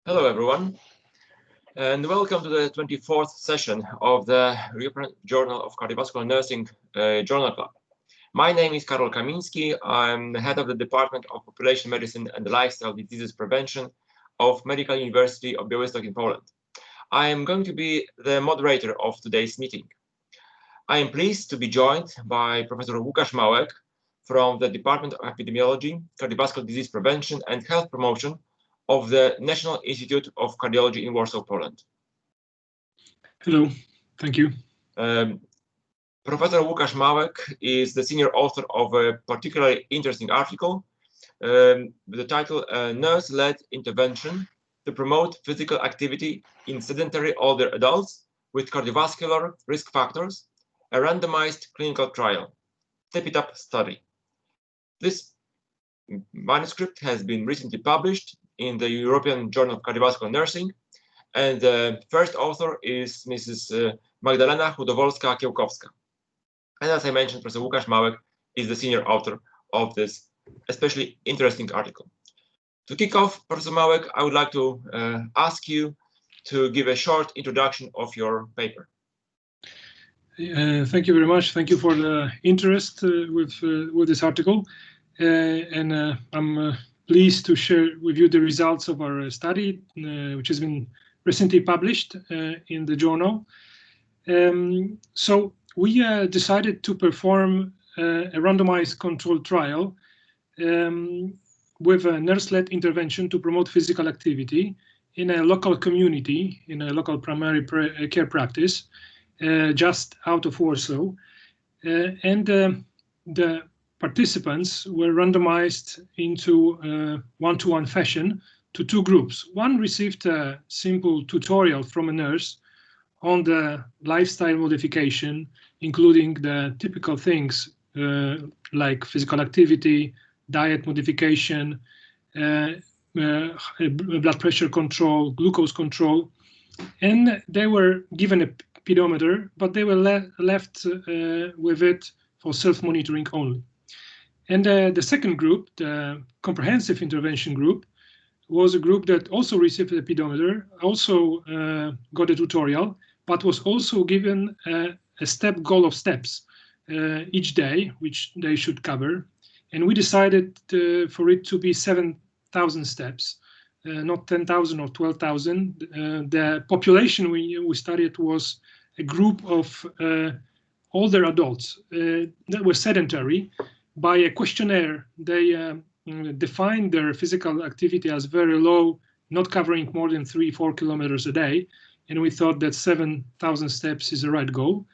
Hello, everyone, and welcome to the 24th session of the European Journal of Cardiovascular Nursing Journal Club. My name is Karol Kamiński. I'm the head of the Department of Population Medicine and Lifestyle Diseases Prevention of Medical University of Białystok in Poland. I am going to be the moderator of today's meeting. I am pleased to be joined by Professor Łukasz Małek from the Department of Epidemiology, Cardiovascular Disease Prevention and Health Promotion of the National Institute of Cardiology in Warsaw, Poland. Hello, thank you. Professor Łukasz Małek is the senior author of a particularly interesting article with the title Nurse-Led Intervention to Promote Physical Activity in Sedentary Older Adults with Cardiovascular Risk Factors, a randomized clinical trial, Step-It-Up study. This manuscript has been recently published in the European Journal of Cardiovascular Nursing, and the first author is Mrs. Magdalena Chudowolska-Kiełkowska. And as I mentioned, Professor Łukasz Małek is the senior author of this especially interesting article. To kick off, Professor Małek, I would like to ask you to give a short introduction of your paper. Thank you very much. Thank you for the interest with this article. I'm pleased to share with you the results of our study, which has been recently published in the journal. So we decided to perform a randomized controlled trial with a nurse-led intervention to promote physical activity in a local community, in a local primary care practice, just out of Warsaw. The participants were randomized into one-to-one fashion to two groups. One received a simple tutorial from a nurse on the lifestyle modification, including the typical things like physical activity, diet modification, blood pressure control, glucose control, and they were given a pedometer, but they were left with it for self-monitoring only. And the second group, the comprehensive intervention group, was a group that also received a pedometer, also got a tutorial, but was also given a step goal of steps each day, which they should cover. And we decided for it to be 7,000 steps, not 10,000 or 12,000. The population we studied was a group of older adults that were sedentary. By a questionnaire, they defined their physical activity as very low, not covering more than 3-4 kilometers a day. And we thought that 7,000 steps is the right goal.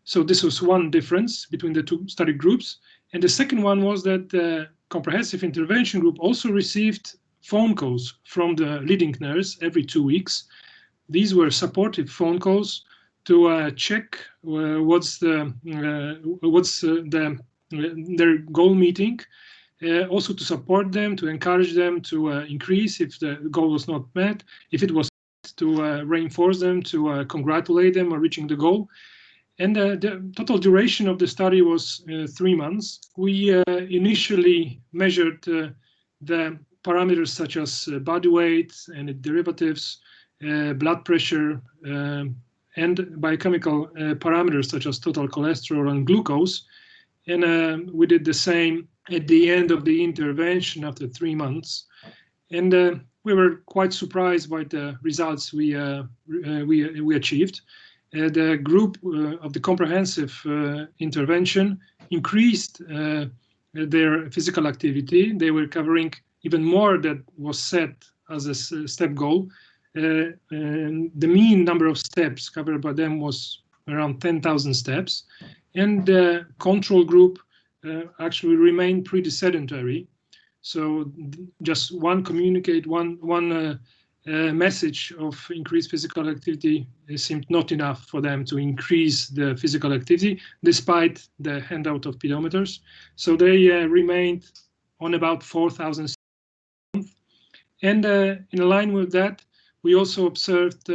So this was one difference between the two study groups. And the second one was that the comprehensive intervention group also received phone calls from the leading nurse every 2 weeks. These were supportive phone calls to check what's their goal meeting, also to support them, to encourage them to increase if the goal was not met, if it was to reinforce them, to congratulate them on reaching the goal. And the total duration of the study was 3 months. We initially measured the parameters such as body weight and derivatives, blood pressure, and biochemical parameters such as total cholesterol and glucose. And we did the same at the end of the intervention after 3 months. And we were quite surprised by the results we achieved. The group of the comprehensive intervention increased their physical activity. They were covering even more that was set as a step goal. And the mean number of steps covered by them was around 10,000 steps. And the control group actually remained pretty sedentary. So just one message of increased physical activity seemed not enough for them to increase the physical activity, despite the handout of pedometers. So they remained on about 4,000 steps. And in line with that, we also observed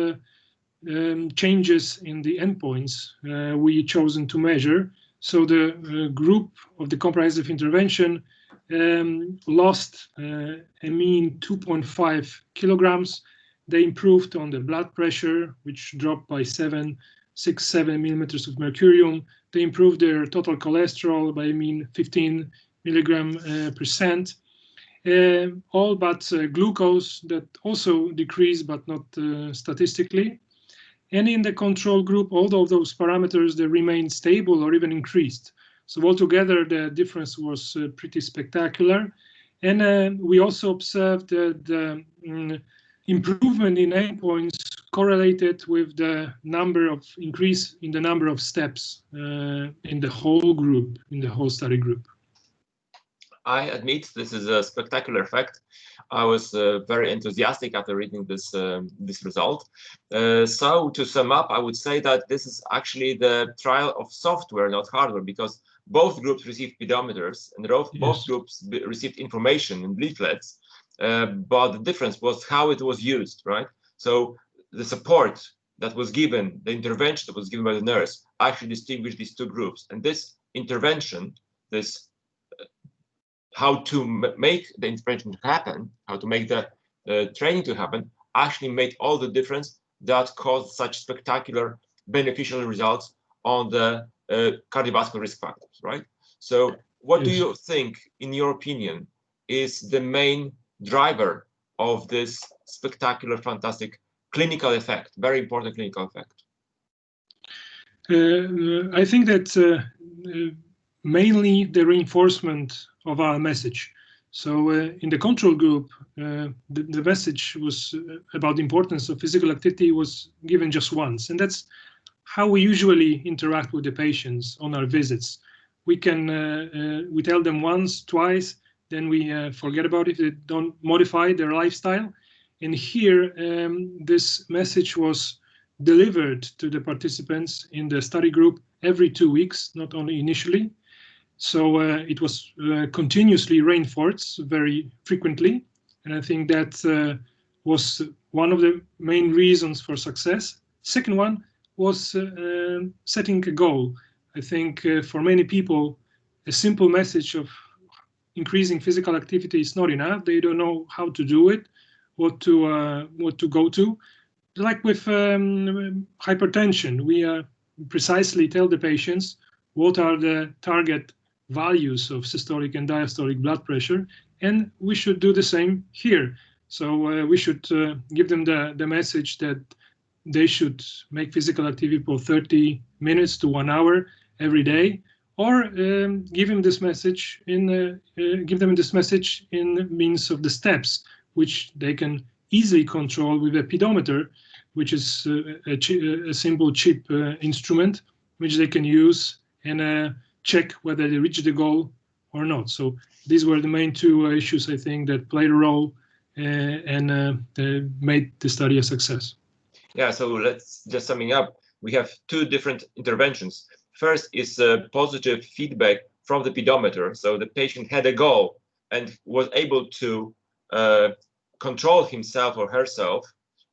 changes in the endpoints we chosen to measure. So the group of the comprehensive intervention lost a mean 2.5 kilograms they improved on the blood pressure, which dropped by 7 millimeters of mercurium. They improved their total cholesterol by 15 milligram percent. All but glucose, that also decreased, but not statistically. And in the control group, all of those parameters, they remained stable or even increased. So altogether, the difference was pretty spectacular. And we also observed that the improvement in endpoints correlated with the increase in the number of steps in the whole group, in the whole study group. I admit this is a spectacular fact. I was very enthusiastic after reading this result. So to sum up, I would say that this is actually the trial of software, not hardware, because both groups received pedometers and both groups received information in leaflets, but the difference was how it was used, right? So the support that was given, the intervention that was given by the nurse actually distinguished these two groups. And this intervention, this how to make the intervention happen, how to make the training to happen, actually made all the difference that caused such spectacular beneficial results on the cardiovascular risk factors, right? So what do you think, in your opinion, is the main driver of this spectacular, fantastic clinical effect, very important clinical effect? I think that mainly the reinforcement of our message. So in the control group, the message was about the importance of physical activity was given just once. And that's how we usually interact with the patients on our visits. We can, we tell them once, twice, then we forget about it. They don't modify their lifestyle. And here, this message was delivered to the participants in the study group every 2 weeks, not only initially. So it was continuously reinforced very frequently. And I think that was one of the main reasons for success. Second one was setting a goal. I think for many people, a simple message of increasing physical activity is not enough. They don't know how to do it, what to go to. Like with hypertension, we precisely tell the patients what are the target values of systolic and diastolic blood pressure, and we should do the same here. So we should give them the message that they should make physical activity for 30 minutes to 1 hour every day, or give them this message in means of the steps, which they can easily control with a pedometer, which is a simple cheap instrument which they can use and check whether they reach the goal or not. So these were the main two issues, I think, that played a role and made the study a success. Yeah, so let's just summing up. We have two different interventions. First is positive feedback from the pedometer. So the patient had a goal and was able to control himself or herself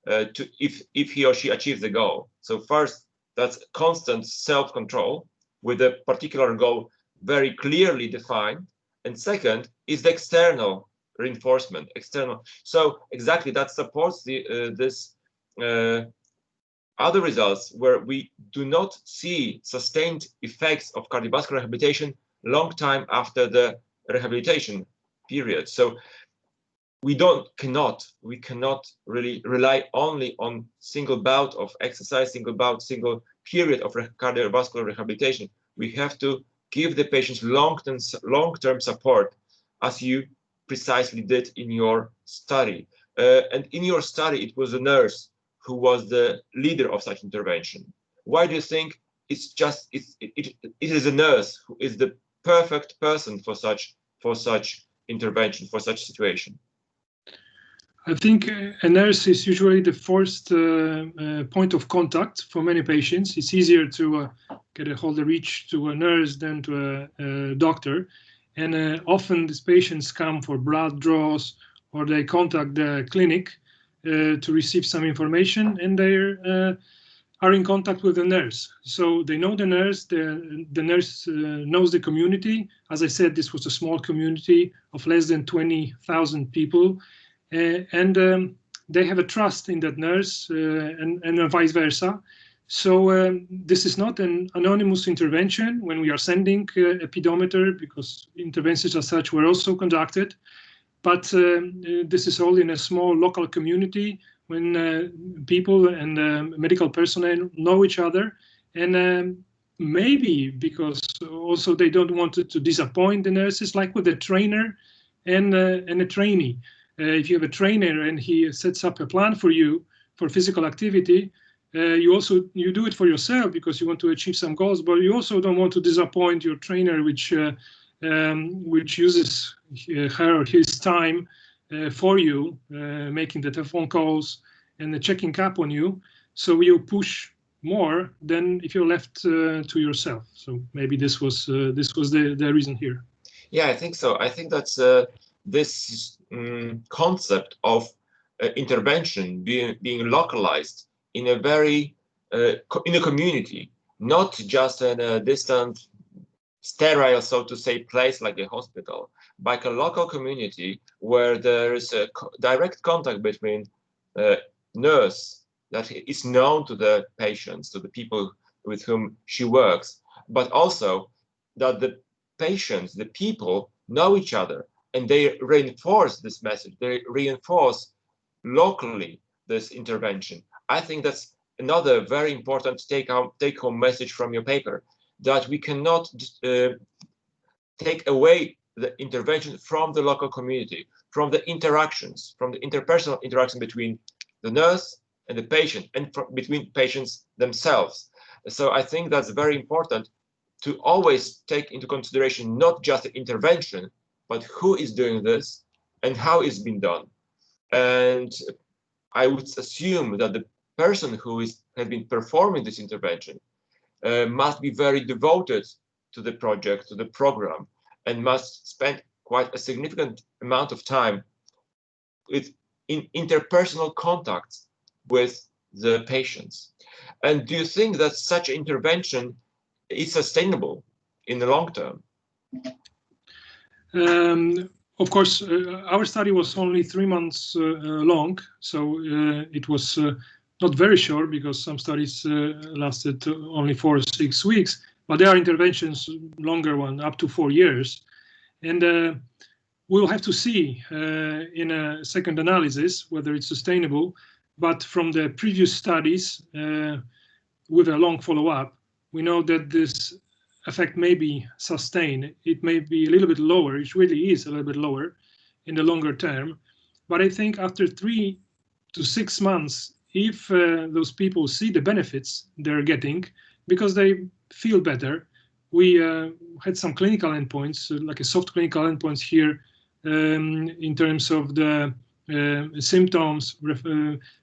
to if he or she achieves the goal. So first, that's constant self-control with a particular goal very clearly defined. And second is the external reinforcement, external. So exactly that supports this other results where we do not see sustained effects of cardiovascular rehabilitation long time after the rehabilitation period. So we cannot really rely only on single bout of exercise, single period of cardiovascular rehabilitation. We have to give the patients long-term support, as you precisely did in your study. And in your study, it was a nurse who was the leader of such intervention. Why do you think it is a nurse who is the perfect person for such intervention, for such situation? I think a nurse is usually the first point of contact for many patients. It's easier to get a hold of reach to a nurse than to a doctor. And often these patients come for blood draws or they contact the clinic to receive some information, and they are in contact with the nurse. So they know the nurse, the nurse knows the community. As I said, this was a small community of less than 20,000 people. And they have a trust in that nurse and vice versa. So this is not an anonymous intervention when we are sending a pedometer, because interventions as such were also conducted. But this is all in a small local community when people and medical personnel know each other. And maybe because also they don't want to disappoint the nurses, like with a trainer and a trainee. If you have a trainer and he sets up a plan for you for physical activity, you do it for yourself because you want to achieve some goals, but you also don't want to disappoint your trainer, which uses her or his time for you, making the telephone calls and checking up on you. So you push more than if you're left to yourself. So maybe this was the reason here. Yeah, I think so. I think that's this concept of intervention being localized in a very in a community, not just in a distant, sterile, so to say, place like a hospital, but a local community where there is a direct contact between nurse that is known to the patients, to the people with whom she works, but also that the patients, the people know each other, and they reinforce this message. They reinforce locally this intervention. I think that's another very important take-home message from your paper, that we cannot take away the intervention from the local community, from the interactions, from the interpersonal interaction between the nurse and the patient, and between patients themselves. So I think that's very important to always take into consideration not just the intervention, but who is doing this and how it's been done. And I would assume that the person who has been performing this intervention must be very devoted to the project, to the program, and must spend quite a significant amount of time in interpersonal contacts with the patients. And do you think that such intervention is sustainable in the long term? Of course, our study was only 3 months long, so it was not very short, because some studies lasted only 4 or 6 weeks, but there are interventions, longer one, up to 4 years. And we'll have to see in a second analysis whether it's sustainable. But from the previous studies with a long follow-up, we know that this effect may be sustained. It may be a little bit lower. It really is a little bit lower in the longer term. But I think after 3 to 6 months, if those people see the benefits they're getting because they feel better, we had some clinical endpoints, like a soft clinical endpoints here in terms of the symptoms,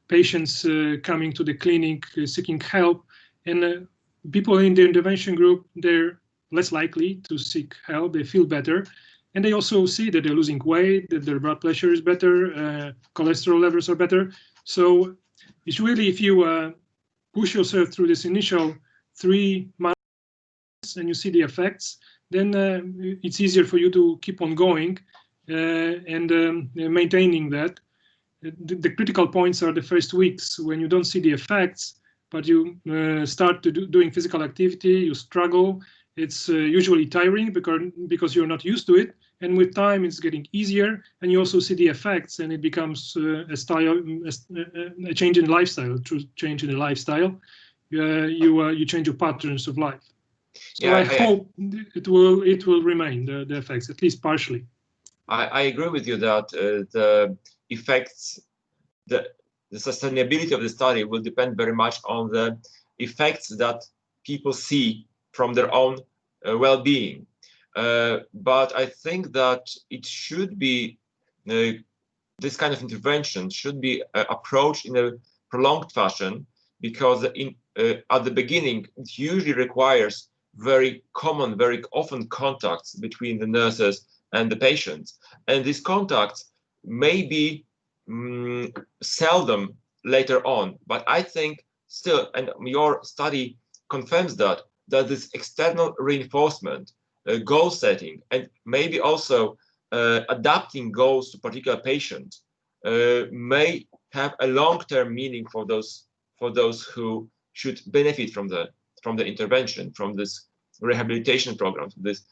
patients coming to the clinic seeking help, and people in the intervention group, they're less likely to seek help. They feel better, and they also see that they're losing weight, that their blood pressure is better, cholesterol levels are better. So it's really, if you push yourself through this initial 3 months and you see the effects, then it's easier for you to keep on going and maintaining that. The critical points are the first weeks when you don't see the effects, but you start to doing physical activity, you struggle. It's usually tiring because you're not used to it. And with time, it's getting easier, and you also see the effects, and it becomes a change in lifestyle, a true change in the lifestyle. You change your patterns of life. So yeah, I hope it will remain, the effects, at least partially. I agree with you that the effects, the sustainability of the study will depend very much on the effects that people see from their own well-being. But I think that it should be, this kind of intervention should be approached in a prolonged fashion, because at the beginning, it usually requires very often contacts between the nurses and the patients. And these contacts may be seldom later on, but I think still, and your study confirms that this external reinforcement, goal setting, and maybe also adapting goals to particular patients may have a long-term meaning for those who should benefit from the intervention, from this rehabilitation programs, this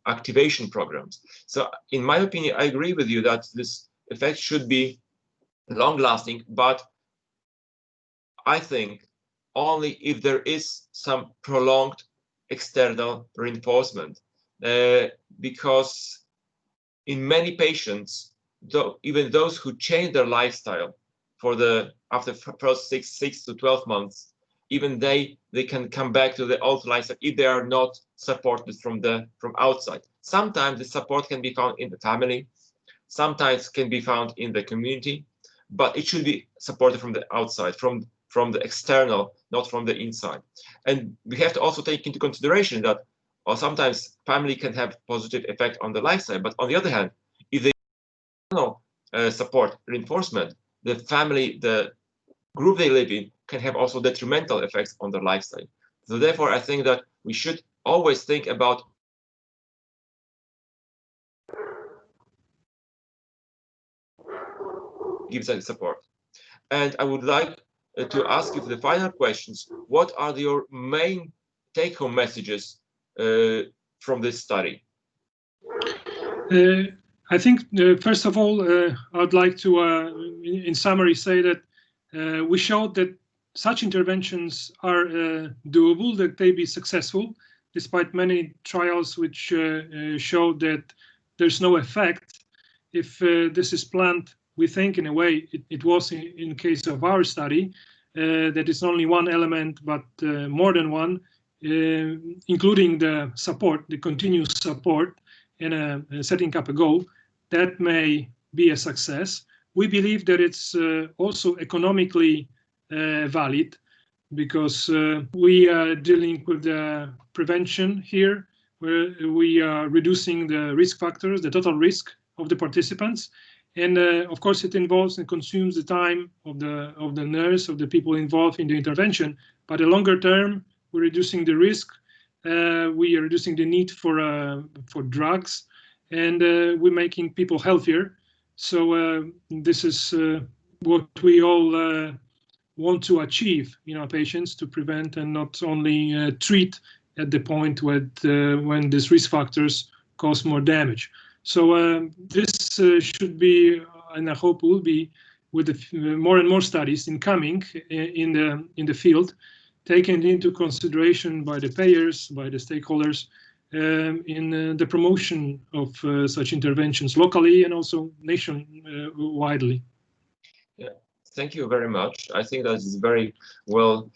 activation programs. So in my opinion, I agree with you that this effect should be long-lasting, but I think only if there is some prolonged external reinforcement, because in many patients, even those who change their lifestyle after first 6 to 12 months, even they can come back to the old lifestyle if they are not supported from outside. Sometimes the support can be found in the family, sometimes can be found in the community, but it should be supported from the outside, from the external, not from the inside. And we have to also take into consideration that sometimes family can have positive effect on the lifestyle, but on the other hand, if they support reinforcement, the family, the group they live in, can have also detrimental effects on their lifestyle. So therefore, I think that we should always think about gives that support. And I would like to ask you for the final questions. What are your main take-home messages from this study? I think, first of all, I'd like to, in summary, say that we showed that such interventions are doable, that they be successful, despite many trials which showed that there's no effect. If this is planned, we think in a way it was in case of our study, that it's only one element, but more than one, including the support, the continuous support, and setting up a goal, that may be a success. We believe that it's also economically valid, because we are dealing with the prevention here, where we are reducing the risk factors, the total risk of the participants. And of course, it involves and consumes the time of the nurse, of the people involved in the intervention. But a longer term, we're reducing the risk. We are reducing the need for drugs, and we're making people healthier. So this is what we all want to achieve in our patients, to prevent and not only treat at the point when these risk factors cause more damage. So this should be, and I hope will be, with the more and more studies incoming in the field, taken into consideration by the payers, by the stakeholders, in the promotion of such interventions locally and also nationwide. Yeah, thank you very much. I think that is very well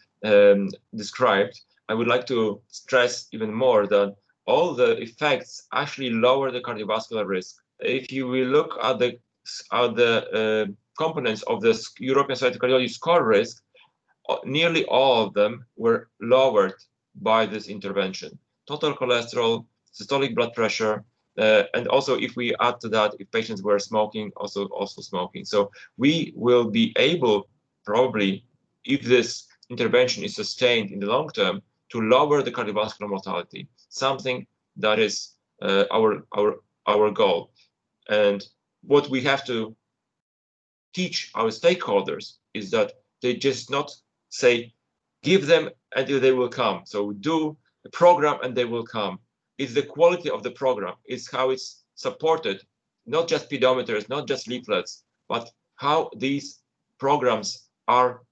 described. I would like to stress even more that all the effects actually lower the cardiovascular risk. If you will look at the components of the European Society of Cardiology score risk, nearly all of them were lowered by this intervention. Total cholesterol, systolic blood pressure, and also if we add to that, if patients were smoking, also smoking. So we will be able, probably, if this intervention is sustained in the long term, to lower the cardiovascular mortality, something that is our goal. And what we have to teach our stakeholders is that they just not say, give them until they will come. So do the program and they will come. It's the quality of the program, it's how it's supported, not just pedometers, not just leaflets, but how these programs are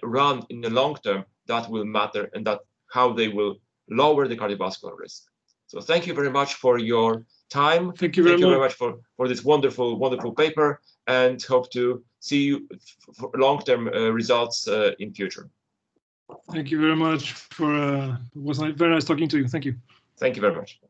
run in the long term, that will matter, and that how they will lower the cardiovascular risk. So thank you very much for your time. Thank you very much for this wonderful paper, and hope to see you for long-term results in future. Thank you very much for, it was very nice talking to you. Thank you. Thank you very much.